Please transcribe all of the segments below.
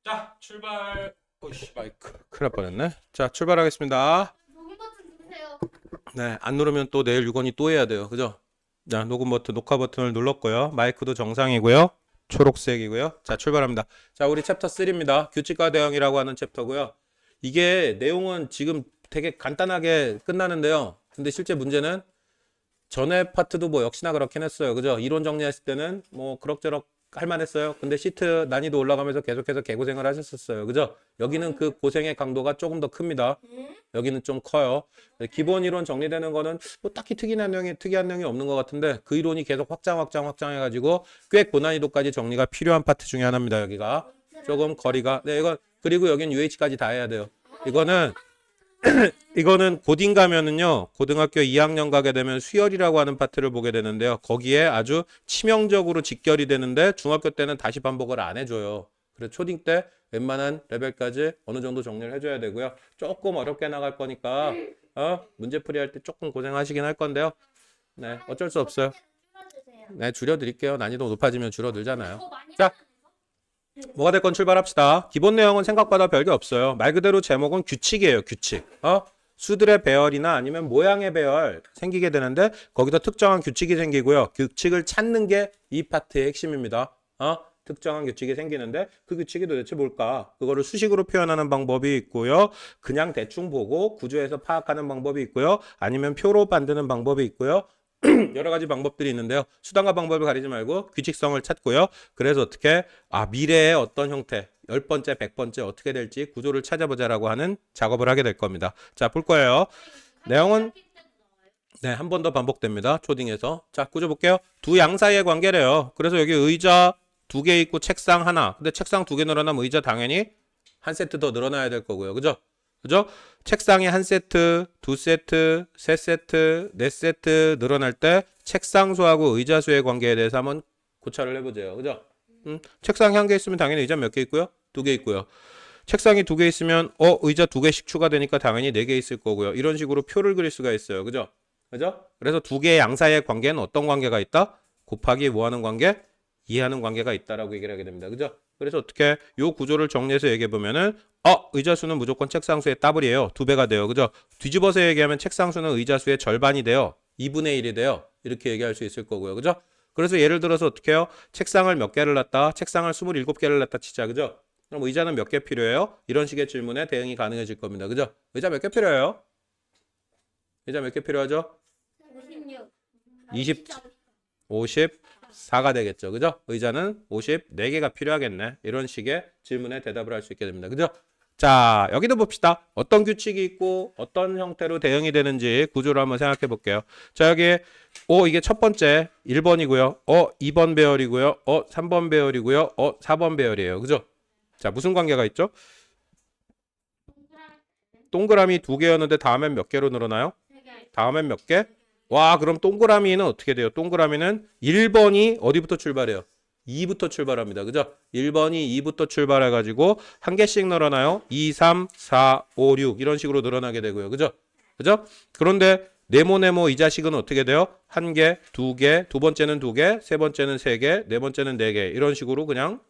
자, 출발. 오씨, 마이크. 큰일 날 뻔했네. 자, 출발하겠습니다. 녹음 버튼 누르세요. 네, 안 누르면 또 내일 유건이 또 해야 돼요. 그죠? 자, 녹음 버튼, 녹화 버튼을 눌렀고요. 마이크도 정상이고요. 초록색이고요. 자, 출발합니다. 자, 우리 챕터 3입니다. 규칙과 대응이라고 하는 챕터고요. 이게 내용은 지금 되게 간단하게 끝나는데요. 근데 실제 문제는 전에 파트도 뭐 역시나 그렇긴 했어요. 그죠? 이론 정리했을 때는 뭐 그럭저럭 할만했어요. 근데 시트 난이도 올라가면서 계속해서 개고생을 하셨었어요. 그죠? 여기는 그 고생의 강도가 조금 더 큽니다. 여기는 좀 커요. 기본 이론 정리되는 거는 뭐 딱히 특이한 내용이 없는 것 같은데 그 이론이 계속 확장해가지고 꽤 고난이도까지 정리가 필요한 파트 중에 하나입니다. 여기가 조금 거리가 이건 그리고 여긴 UH까지 다 해야 돼요. 이거는 고딩 가면은요, 고등학교 2학년 가게 되면 수열이라고 하는 파트를 보게 되는데요. 거기에 아주 치명적으로 직결이 되는데 중학교 때는 다시 반복을 안 해줘요. 그래서 초딩 때 웬만한 레벨까지 어느 정도 정리를 해줘야 되고요. 조금 어렵게 나갈 거니까 문제풀이 할 때 조금 고생하시긴 할 건데요. 네, 어쩔 수 없어요. 줄여주세요. 네, 줄여드릴게요. 난이도 높아지면 줄어들잖아요. 더 많이 자, 하면 뭐가 됐건 출발합시다. 기본 내용은 생각보다 별게 없어요. 말 그대로 제목은 규칙이에요. 규칙. 수들의 배열이나 아니면 모양의 배열 생기게 되는데 거기다 특정한 규칙이 생기고요. 규칙을 찾는 게 이 파트의 핵심입니다. 특정한 규칙이 생기는데 그 규칙이 도대체 뭘까? 그거를 수식으로 표현하는 방법이 있고요. 그냥 대충 보고 구조에서 파악하는 방법이 있고요. 아니면 표로 만드는 방법이 있고요. 여러 가지 방법들이 있는데요. 수단과 방법을 가리지 말고 규칙성을 찾고요. 그래서 어떻게 미래의 어떤 형태 10번째, 100번째 어떻게 될지 구조를 찾아보자라고 하는 작업을 하게 될 겁니다. 자, 볼 거예요. 내용은 네, 한 번 더 반복됩니다. 초딩에서. 자, 구조 볼게요. 두 양 사이의 관계래요. 그래서 여기 의자 두 개 있고 책상 하나. 근데 책상 두 개 늘어나면 의자 당연히 한 세트 더 늘어나야 될 거고요. 그죠? 그죠? 책상이 한 세트, 두 세트, 세 세트, 네 세트 늘어날 때 책상 수하고 의자 수의 관계에 대해서 한번 고찰을 해보세요. 그죠? 책상이 한 개 있으면 당연히 의자 몇 개 있고요? 두 개 있고요. 책상이 두 개 있으면 의자 두 개씩 추가되니까 당연히 네 개 있을 거고요. 이런 식으로 표를 그릴 수가 있어요. 그죠? 그죠? 그래서 두 개의 양 사이의 관계는 어떤 관계가 있다? 곱하기 뭐 하는 관계? 이해하는 관계가 있다라고 얘기를 하게 됩니다. 그죠? 그래서 어떻게 요 구조를 정리해서 얘기해 보면은 의자 수는 무조건 책상 수의 더블이에요. 두 배가 돼요. 그죠? 뒤집어서 얘기하면 책상 수는 의자 수의 절반이 돼요. 2분의 1이 돼요. 이렇게 얘기할 수 있을 거고요. 그죠? 그래서 예를 들어서 어떻게 해요? 책상을 몇 개를 놨다? 책상을 27개를 놨다 치자. 그죠? 그럼 의자는 몇 개 필요해요? 이런 식의 질문에 대응이 가능해질 겁니다. 그죠? 의자 몇 개 필요해요? 의자 몇 개 필요하죠? 56. 20, 54가 되겠죠. 그죠? 의자는 54개가 필요하겠네. 이런 식의 질문에 대답을 할 수 있게 됩니다. 그죠? 자, 여기도 봅시다. 어떤 규칙이 있고 어떤 형태로 대응이 되는지 구조를 한번 생각해 볼게요. 자, 여기 이게 첫 번째 1번이고요. 2번 배열이고요. 3번 배열이고요. 4번 배열이에요. 그죠? 자, 무슨 관계가 있죠? 동그라미 두 개였는데 다음엔 몇 개로 늘어나요? 다음엔 몇 개? 와, 그럼 동그라미는 어떻게 돼요? 동그라미는 1번이 어디부터 출발해요? 2부터 출발합니다. 그죠? 1번이 2부터 출발해가지고 한 개씩 늘어나요. 2, 3, 4, 5, 6 이런 식으로 늘어나게 되고요. 그죠? 그죠? 그런데 네모네모 이 자식은 어떻게 돼요? 한 개, 두 개, 두 번째는 두 개, 세 번째는 세 개, 네 번째는 네 개 이런 식으로 그냥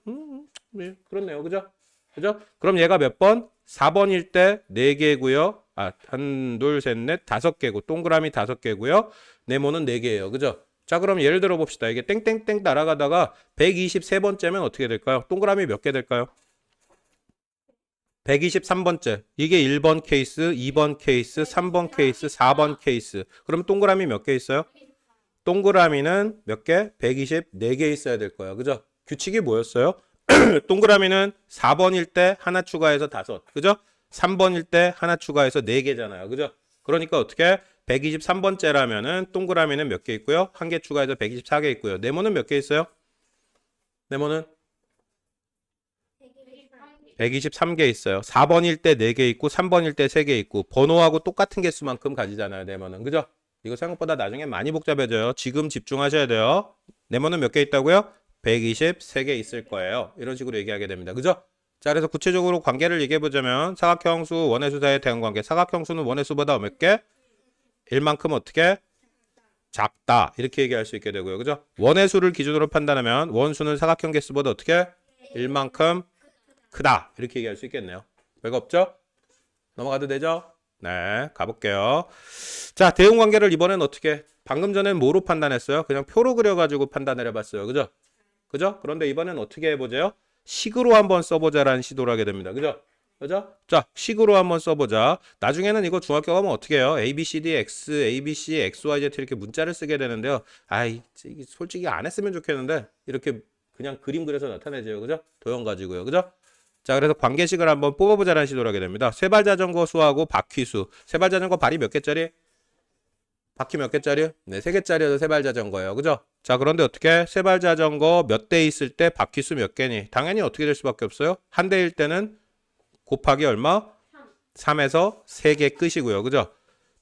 그렇네요. 그죠? 그죠? 그럼 얘가 몇 번? 4번일 때 4개고요. 한, 둘, 셋, 넷, 5개고 동그라미 5개고요. 네모는 4개예요. 그죠? 자, 그럼 예를 들어 봅시다. 이게 땡땡땡 날아가다가 123번째면 어떻게 될까요? 동그라미 몇 개 될까요? 123번째. 이게 1번 케이스, 2번 케이스, 3번 케이스, 4번 케이스. 그럼 동그라미 몇 개 있어요? 동그라미는 몇 개? 124개 있어야 될 거예요. 그죠? 규칙이 뭐였어요? 동그라미는 4번일 때 하나 추가해서 5. 그죠? 3번일 때 하나 추가해서 4개잖아요. 그죠? 그러니까 어떻게 123번째라면은 동그라미는 몇 개 있고요? 한 개 추가해서 124개 있고요. 네모는 몇 개 있어요? 네모는 123개 있어요. 4번일 때 4개 있고 3번일 때 3개 있고 번호하고 똑같은 개수만큼 가지잖아요. 네모는. 그죠? 이거 생각보다 나중에 많이 복잡해져요. 지금 집중하셔야 돼요. 네모는 몇 개 있다고요? 123개 있을 거예요. 이런 식으로 얘기하게 됩니다. 그죠? 자, 그래서 구체적으로 관계를 얘기해 보자면 사각형수, 원의 수 사이의 대응 관계. 사각형수는 원의 수보다 몇 개? 1만큼 어떻게? 작다. 이렇게 얘기할 수 있게 되고요. 그죠? 원의 수를 기준으로 판단하면 원수는 사각형 개수보다 어떻게? 1만큼 크다. 이렇게 얘기할 수 있겠네요. 별거 없죠? 넘어가도 되죠? 네, 가볼게요. 자, 대응 관계를 이번엔 어떻게? 방금 전엔 뭐로 판단했어요? 그냥 표로 그려가지고 판단을 해봤어요. 그죠? 그죠? 그런데 이번엔 어떻게 해보세요? 식으로 한번 써보자라는 시도를 하게 됩니다. 그죠? 그죠? 자, 식으로 한번 써보자. 나중에는 이거 중학교 가면 어떻게 해요? A, B, C, D, X, A, B, C, X, Y, Z 이렇게 문자를 쓰게 되는데요. 아이, 이게 솔직히 안 했으면 좋겠는데 이렇게 그냥 그림 그려서 나타내죠. 그죠? 도형 가지고요. 그죠? 자, 그래서 관계식을 한번 뽑아보자라는 시도를 하게 됩니다. 쇠발자전거 수하고 바퀴수. 쇠발자전거 발이 몇 개짜리? 바퀴 몇 개짜리? 네, 3개짜리여서 쇠발자전거예요. 그죠? 자, 그런데 어떻게? 쇠발자전거 몇 대 있을 때 바퀴수 몇 개니? 당연히 어떻게 될 수밖에 없어요? 한 대일 때는 곱하기 얼마? 3에서 3개 끝이고요. 그죠?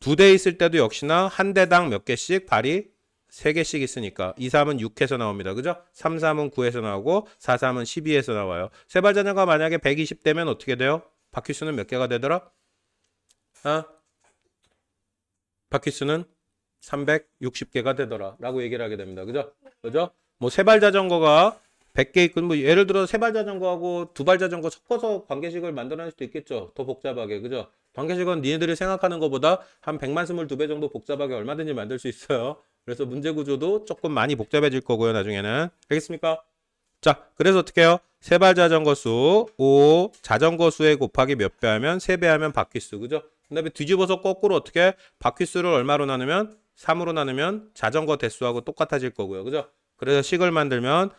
2대 있을 때도 역시나 한 대당 몇 개씩 발이 3개씩 있으니까 2, 3은 6에서 나옵니다. 그죠? 3, 3은 9에서 나오고 4, 3은 12에서 나와요. 세발자전거가 만약에 120대면 어떻게 돼요? 바퀴수는 몇 개가 되더라? 바퀴수는 360개가 되더라 라고 얘기를 하게 됩니다. 그죠? 그죠? 뭐 세발자전거가 100개 있고 뭐 예를 들어 세발자전거하고 두발자전거 섞어서 관계식을 만들어낼 수도 있겠죠. 더 복잡하게. 그죠? 관계식은 니네들이 생각하는 것보다 한 100만 22배 정도 복잡하게 얼마든지 만들 수 있어요. 그래서 문제 구조도 조금 많이 복잡해질 거고요. 나중에는. 알겠습니까? 자, 그래서 어떻게 해요? 세발자전거 수 5, 자전거 수에 곱하기 몇 배 하면 3배 하면 바퀴수. 그죠? 그 다음에 뒤집어서 거꾸로 어떻게 바퀴수를 얼마로 나누면 3으로 나누면 자전거 대수하고 똑같아질 거고요. 그죠? 그래서 식을 만들면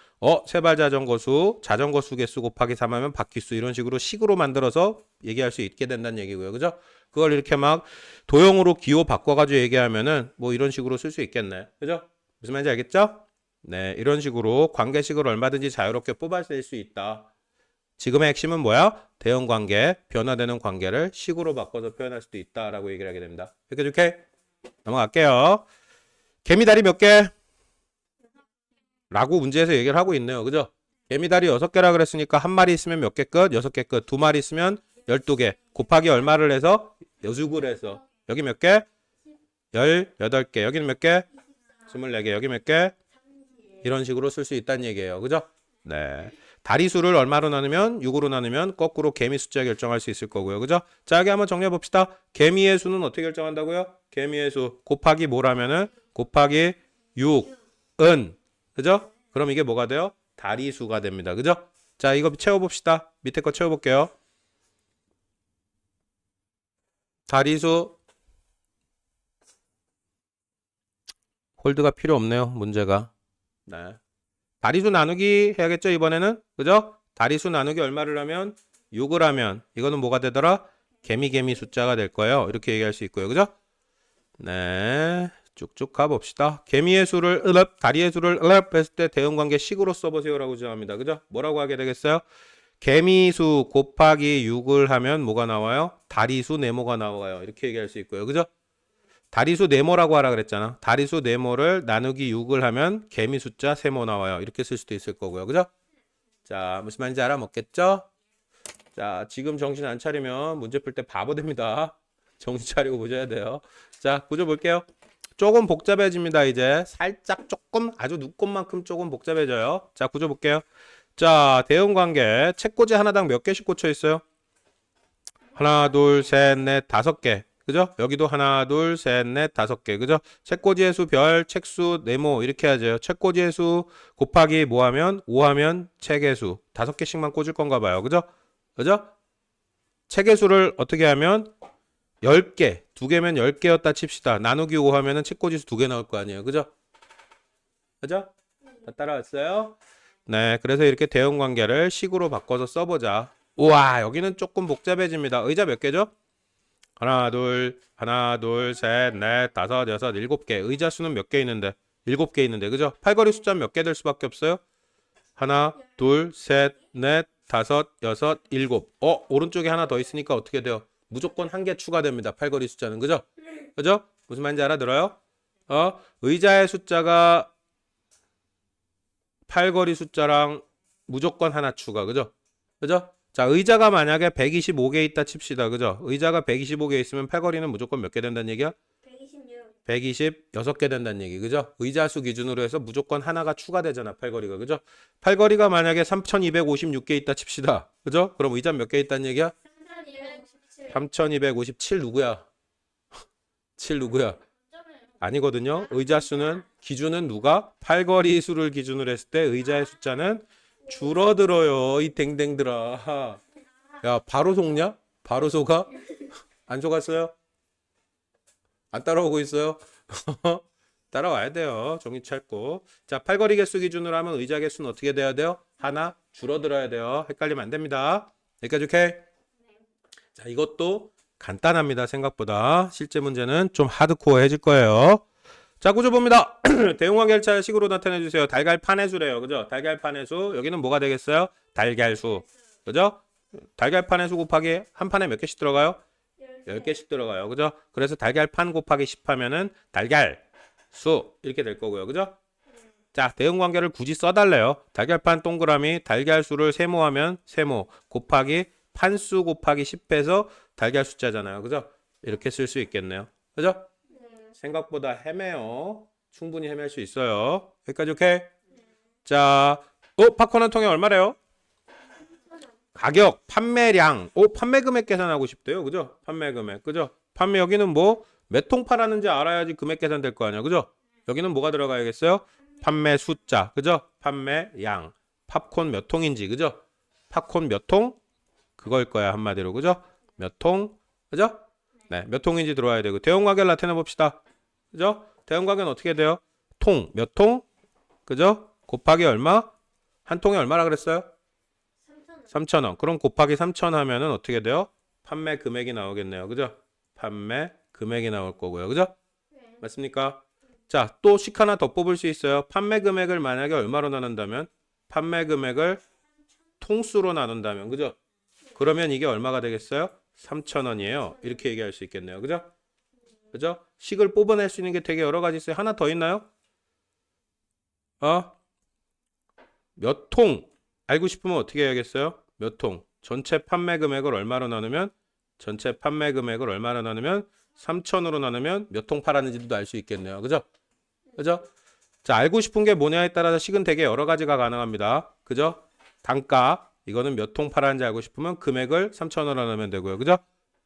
세발자전거 수, 자전거 수 개수 곱하기 3 하면 바퀴수 이런 식으로 식으로 만들어서 얘기할 수 있게 된다는 얘기고요. 그죠? 그걸 이렇게 막 도형으로 기호 바꿔가지고 얘기하면은 뭐 이런 식으로 쓸 수 있겠네. 그죠? 무슨 말인지 알겠죠? 네, 이런 식으로 관계식을 얼마든지 자유롭게 뽑아낼 수 있다. 지금의 핵심은 뭐야? 대응 관계, 변화되는 관계를 식으로 바꿔서 표현할 수도 있다라고 얘기를 하게 됩니다. 이렇게 좋게 넘어갈게요. 개미다리 몇 개? 라고 문제에서 얘기를 하고 있네요. 그죠? 개미다리 6개라 그랬으니까 한 마리 있으면 몇 개 끝? 6개 끝. 2마리 있으면 12개. 곱하기 얼마를 해서? 여죽을 해서. 여기 몇 개? 18개. 여기는 몇 개? 24개. 여기 몇 개? 이런 식으로 쓸 수 있다는 얘기예요. 그죠? 네. 다리 수를 얼마로 나누면? 6으로 나누면 거꾸로 개미 숫자 결정할 수 있을 거고요. 그죠? 자, 여기 한번 정리해 봅시다. 개미의 수는 어떻게 결정한다고요? 개미의 수 곱하기 뭐라면은 곱하기 6은 그죠? 그럼 이게 뭐가 돼요? 다리 수가 됩니다. 그죠? 자, 이거 채워 봅시다. 밑에 거 채워 볼게요. 다리 수 홀드가 필요 없네요. 문제가. 네. 다리수 나누기 해야겠죠, 이번에는? 그죠? 다리수 나누기 얼마를 하면? 6을 하면 이거는 뭐가 되더라? 개미 숫자가 될 거예요. 이렇게 얘기할 수 있고요. 그죠? 네. 쭉쭉 가봅시다. 개미의 수를 다리의 수를 했을 때 대응관계 식으로 써보세요라고 주장합니다. 그죠? 뭐라고 하게 되겠어요? 개미수 곱하기 6을 하면 뭐가 나와요? 다리수 네모가 나와요. 이렇게 얘기할 수 있고요. 그죠? 다리수 네모라고 하라 그랬잖아. 다리수 네모를 나누기 6을 하면 개미 숫자 세모 나와요. 이렇게 쓸 수도 있을 거고요. 그죠? 자, 무슨 말인지 알아먹겠죠? 자, 지금 정신 안 차리면 문제 풀 때 바보 됩니다. 정신 차리고 보셔야 돼요. 자, 구조 볼게요. 조금 복잡해집니다. 이제 살짝 조금 아주 눈곱만큼 조금 복잡해져요. 자, 구조 볼게요. 자, 대응관계 책꽂이 하나당 몇 개씩 꽂혀 있어요? 하나, 둘, 셋, 넷, 5개. 그죠? 여기도 하나, 둘, 셋, 넷, 5개. 그죠? 책꽂이의 수, 별, 책수, 네모 이렇게 하죠. 책꽂이의 수 곱하기 뭐 하면? 5 하면 책의 수. 5개씩만 꽂을 건가 봐요. 그죠? 그죠? 책의 수를 어떻게 하면 10개. 2개면 10개였다 칩시다. 나누기 5 하면은 책꽂이 수 2개 나올 거 아니에요. 그죠? 그죠? 다 따라왔어요? 네, 그래서 이렇게 대응 관계를 식으로 바꿔서 써보자. 우와, 여기는 조금 복잡해집니다. 의자 몇 개죠? 하나, 둘, 셋, 넷, 5, 6, 7개. 의자 수는 몇 개 있는데? 7개 있는데, 그죠? 팔걸이 숫자는 몇 개 될 수밖에 없어요? 하나, 둘, 셋, 넷, 5, 6, 7. 오른쪽에 하나 더 있으니까 어떻게 돼요? 무조건 한 개 추가됩니다. 팔걸이 숫자는, 그죠? 그죠? 무슨 말인지 알아들어요? 의자의 숫자가 팔걸이 숫자랑 무조건 하나 추가, 그죠? 그죠? 자, 의자가 만약에 125개 있다 칩시다. 그죠? 의자가 125개 있으면 팔걸이는 무조건 몇 개 된다는 얘기야? 126. 126개 된다는 얘기, 그죠? 의자 수 기준으로 해서 무조건 하나가 추가되잖아, 팔걸이가, 그죠? 팔걸이가 만약에 3256개 있다 칩시다, 그죠? 그럼 의자 몇 개 있다는 얘기야? 3257. 3257 누구야? 7 누구야? 아니거든요. 의자 수는 기준은 누가? 팔걸이 수를 기준으로 했을 때 의자의 숫자는 줄어들어요. 이 댕댕들아. 야, 바로 속냐? 바로 속아? 안 속았어요? 안 따라오고 있어요? 따라와야 돼요. 정신 차리고. 자, 팔걸이 개수 기준으로 하면 의자 개수는 어떻게 돼야 돼요? 하나 줄어들어야 돼요. 헷갈리면 안 됩니다. 여기까지 오케이? 자, 이것도 간단합니다. 생각보다. 실제 문제는 좀 하드코어해질 거예요. 자, 구조 봅니다. 대용관계를 식으로 나타내 주세요. 달걀판의 수래요. 그죠? 달걀판의 수. 여기는 뭐가 되겠어요? 달걀수. 그죠? 달걀판의 수 곱하기 한 판에 몇 개씩 들어가요? 10개씩 들어가요. 그죠? 그래서 달걀판 곱하기 10 하면은 달걀 수 이렇게 될 거고요. 그죠? 자, 대응 관계를 굳이 써달래요. 달걀판 동그라미 달걀수를 세모하면 세모 곱하기 판수 곱하기 10해서 달걀 숫자잖아요. 그죠? 이렇게 쓸 수 있겠네요. 그죠? 생각보다 헤매요. 충분히 헤맬 수 있어요. 여기까지 오케이? 자, 팝콘 한 통에 얼마래요? 가격, 판매량, 판매 금액 계산하고 싶대요. 그죠? 판매 금액. 그죠? 판매 여기는 뭐 몇 통 팔았는지 알아야지 금액 계산될 거 아니야. 그죠? 여기는 뭐가 들어가야겠어요? 판매 숫자. 그죠? 판매량. 팝콘 몇 통인지. 그죠? 팝콘 몇 통? 그거일 거야. 한마디로. 그죠? 몇 통? 그죠? 네, 몇 통인지 들어와야 되고. 대형 가격을 나타내 봅시다. 그죠? 대형 가격은 어떻게 돼요? 통, 몇 통? 그죠? 곱하기 얼마? 한 통에 얼마라 그랬어요? 3,000원. 그럼 곱하기 3,000 하면은 어떻게 돼요? 판매 금액이 나오겠네요. 그죠? 판매 금액이 나올 거고요. 그죠? 맞습니까? 자, 또 식 하나 더 뽑을 수 있어요. 판매 금액을 만약에 얼마로 나눈다면? 판매 금액을 통수로 나눈다면. 그죠? 그러면 이게 얼마가 되겠어요? 3,000원이에요. 이렇게 얘기할 수 있겠네요. 그죠? 그죠? 식을 뽑아낼 수 있는 게 되게 여러 가지 있어요. 하나 더 있나요? 몇 통? 알고 싶으면 어떻게 해야겠어요? 몇 통? 전체 판매 금액을 얼마로 나누면? 전체 판매 금액을 얼마로 나누면? 3,000으로 나누면 몇 통 팔았는지도 알 수 있겠네요. 그죠? 그죠? 자, 알고 싶은 게 뭐냐에 따라서 식은 되게 여러 가지가 가능합니다. 그죠? 단가. 이거는 몇 통 팔았는지 알고 싶으면 금액을 3,000원으로 나누면 되고요. 그죠?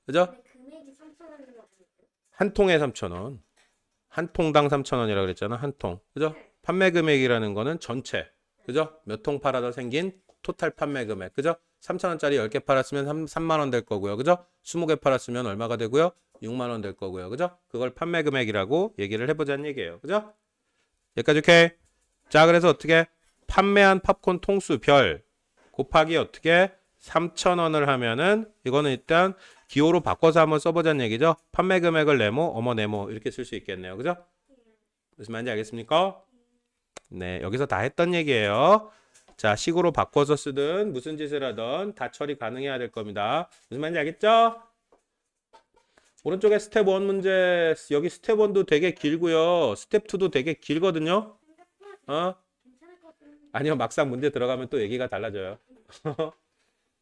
그죠? 금액이 3,000원인 거 아니에요? 한 통에 3,000원. 한 통당 3,000원이라고 그랬잖아. 한 통. 그죠? 판매 금액이라는 거는 전체. 그죠? 몇 통 팔아서 생긴 토탈 판매 금액. 그죠? 3,000원짜리 10개 팔았으면 3만 원 될 거고요. 그죠? 20개 팔았으면 얼마가 되고요? 6만 원 될 거고요. 그죠? 그걸 판매 금액이라고 얘기를 해보자는 얘기예요. 그죠? 여기까지 오케이? 자, 그래서 어떻게? 판매한 팝콘 통수 별 곱하기 어떻게? 3,000원을 하면은 이거는 일단 기호로 바꿔서 한번 써보자는 얘기죠. 판매 금액을 네모, 어머 네모 이렇게 쓸 수 있겠네요. 그죠? 무슨 말인지 알겠습니까? 네, 여기서 다 했던 얘기예요. 자, 식으로 바꿔서 쓰든 무슨 짓을 하든 다 처리 가능해야 될 겁니다. 무슨 말인지 알겠죠? 오른쪽에 스텝 1 문제, 여기 스텝 1도 되게 길고요. 스텝 2도 되게 길거든요. 괜찮을 것 같은데. 아니요, 막상 문제 들어가면 또 얘기가 달라져요.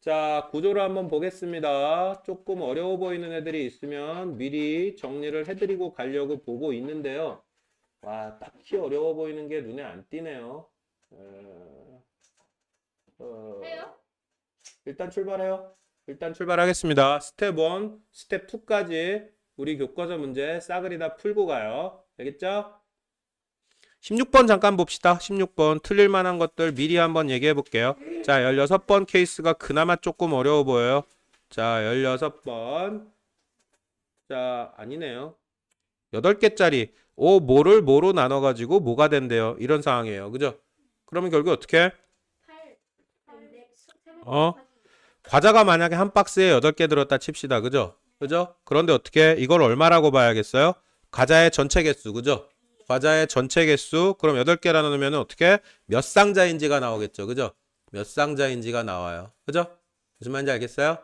자, 구조를 한번 보겠습니다. 조금 어려워 보이는 애들이 있으면 미리 정리를 해드리고 가려고 보고 있는데요. 와, 딱히 어려워 보이는 게 눈에 안 띄네요. 해요? 일단 출발해요. 일단 출발하겠습니다. 스텝 1, 스텝 2까지 우리 교과서 문제 싸그리 다 풀고 가요. 알겠죠? 16번 잠깐 봅시다. 16번 틀릴 만한 것들 미리 한번 얘기해 볼게요. 자, 16번 케이스가 그나마 조금 어려워 보여요. 자, 16번. 자, 아니네요. 8개짜리. 뭐를 뭐로 나눠가지고 뭐가 된대요. 이런 상황이에요. 그죠? 그러면 결국 어떻게? 8, 300, 과자가 만약에 한 박스에 8개 들었다 칩시다. 그죠? 그죠? 그런데 어떻게? 이걸 얼마라고 봐야겠어요? 과자의 전체 개수. 그죠? 과자의 전체 개수. 그럼 8개 나누면 어떻게? 몇 상자인지가 나오겠죠. 그죠? 몇 상자인지가 나와요. 그죠? 무슨 말인지 알겠어요?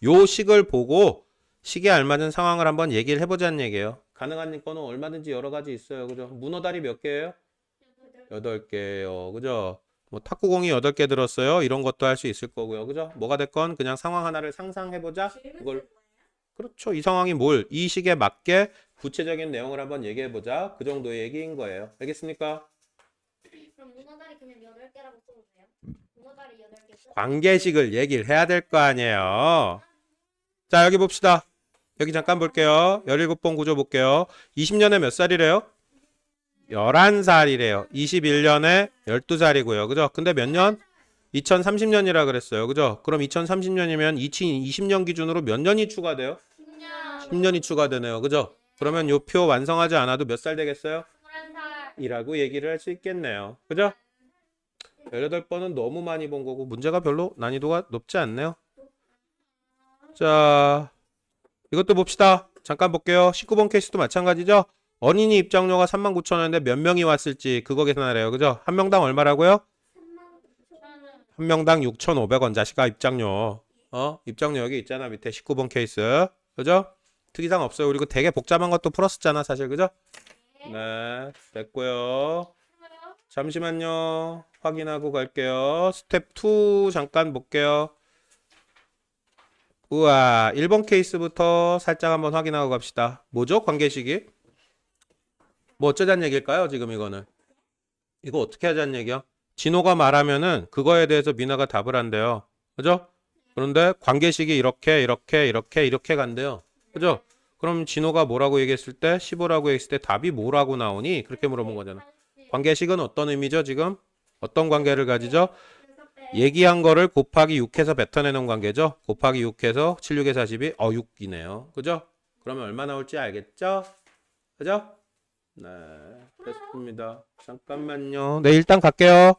요 식을 보고 식에 알맞은 상황을 한번 얘기를 해보자는 얘기예요. 가능한 거는 얼마든지 여러 가지 있어요. 그죠? 문어다리 몇 개예요? 8개예요. 그죠? 뭐 탁구공이 8개 들었어요. 이런 것도 할 수 있을 거고요. 그죠? 뭐가 됐건 그냥 상황 하나를 상상해보자. 그걸 그렇죠. 이 상황이 이 식에 맞게 구체적인 내용을 한번 얘기해 보자. 그 정도의 얘기인 거예요. 알겠습니까? 그럼 문어다리 그냥 8개라고 써도 돼요? 문어다리 8개 써? 관계식을 얘기를 해야 될 거 아니에요. 자, 여기 봅시다. 여기 잠깐 볼게요. 17번 구조 볼게요. 20년에 몇 살이래요? 11살이래요. 21년에 12살이고요. 그죠? 근데 몇 년? 2030년이라 그랬어요. 그죠? 그럼 2030년이면 2020년 기준으로 몇 년이 추가돼요? 10년이 추가되네요. 그죠? 그러면 요 표 완성하지 않아도 몇 살 되겠어요? 21살. 이라고 얘기를 할 수 있겠네요. 그죠? 18번은 너무 많이 본 거고 문제가 별로 난이도가 높지 않네요. 자, 이것도 봅시다. 잠깐 볼게요. 19번 케이스도 마찬가지죠? 어린이 입장료가 39,000원인데 몇 명이 왔을지 그거 계산하래요. 그죠? 한 명당 얼마라고요? 3만 한 명당 6,500원 자식아 입장료. 입장료 여기 있잖아. 밑에 19번 케이스. 그죠? 특이사항 없어요. 그리고 되게 복잡한 것도 풀었었잖아. 사실. 그죠? 네. 됐고요. 잠시만요. 확인하고 갈게요. 스텝 2 잠깐 볼게요. 우와, 1번 케이스부터 살짝 한번 확인하고 갑시다. 뭐죠? 관계식이? 뭐 어쩌자는 얘기일까요? 지금 이거는. 이거 어떻게 하자는 얘기야? 진호가 말하면은 그거에 대해서 미나가 답을 한대요. 그죠? 그런데 관계식이 이렇게 간대요. 그죠? 그럼 진호가 뭐라고 얘기했을 때 15라고 얘기했을 때 답이 뭐라고 나오니? 그렇게 물어본 거잖아. 관계식은 어떤 의미죠, 지금? 어떤 관계를 가지죠? 얘기한 거를 곱하기 6해서 뱉어내는 관계죠. 곱하기 6해서 7, 6에 42, 6이네요. 그죠? 그러면 얼마 나올지 알겠죠? 그죠? 네, 됐습니다. 잠깐만요. 네, 일단 갈게요.